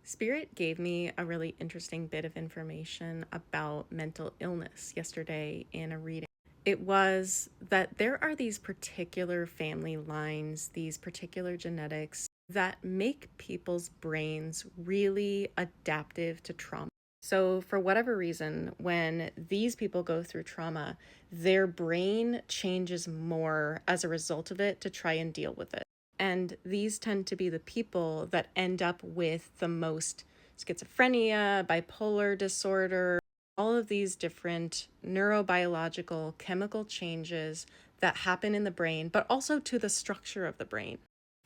Spirit gave me a really interesting bit of information about mental illness yesterday in a reading. It was that there are these particular family lines, these particular genetics that make people's brains really adaptive to trauma. So, for whatever reason, when these people go through trauma, their brain changes more as a result of it to try and deal with it. And these tend to be the people that end up with the most schizophrenia, bipolar disorder, all of these different neurobiological chemical changes that happen in the brain, but also to the structure of the brain.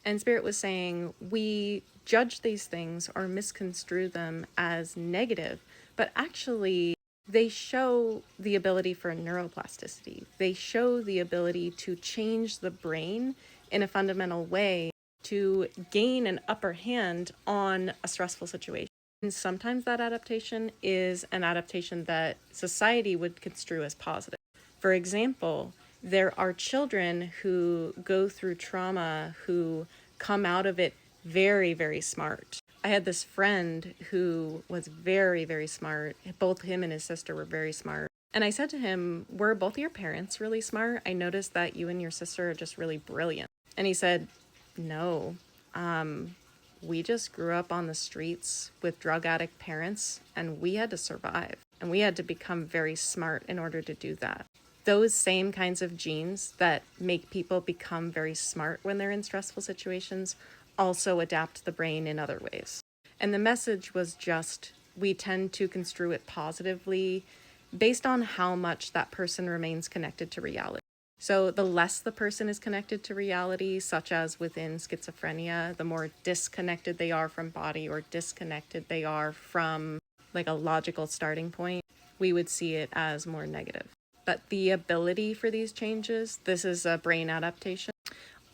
And Spirit was saying we judge these things or misconstrue them as negative, but actually they show the ability for neuroplasticity. They show the ability to change the brain in a fundamental way to gain an upper hand on a stressful situation. And sometimes that adaptation is an adaptation that society would construe as positive. For example, there are children who go through trauma who come out of it very, very smart. I had this friend who was very, very smart. Both him and his sister were very smart. And I said to him, "Were both your parents really smart? I noticed that you and your sister are just really brilliant." And he said, "No. We just grew up on the streets with drug addict parents, and we had to survive. And we had to become very smart in order to do that." Those same kinds of genes that make people become very smart when they're in stressful situations also adapt the brain in other ways. And the message was just we tend to construe it positively based on how much that person remains connected to reality. So the less the person is connected to reality, such as within schizophrenia, the more disconnected they are from body or disconnected they are from like a logical starting point, we would see it as more negative. But the ability for these changes, this is a brain adaptation.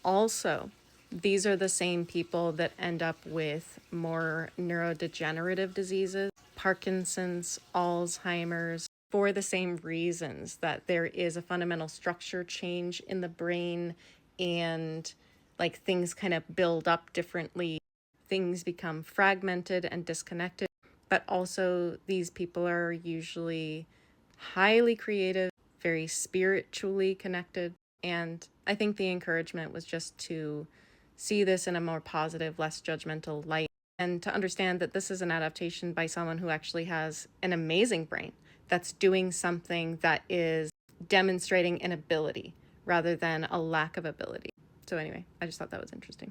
Also, these are the same people that end up with more neurodegenerative diseases, Parkinson's, Alzheimer's, for the same reasons that there is a fundamental structure change in the brain and like things kind of build up differently. Things become fragmented and disconnected, but also these people are usually highly creative, very spiritually connected. And I think the encouragement was just to see this in a more positive, less judgmental light, and to understand that this is an adaptation by someone who actually has an amazing brain that's doing something that is demonstrating an ability rather than a lack of ability. So anyway, I just thought that was interesting.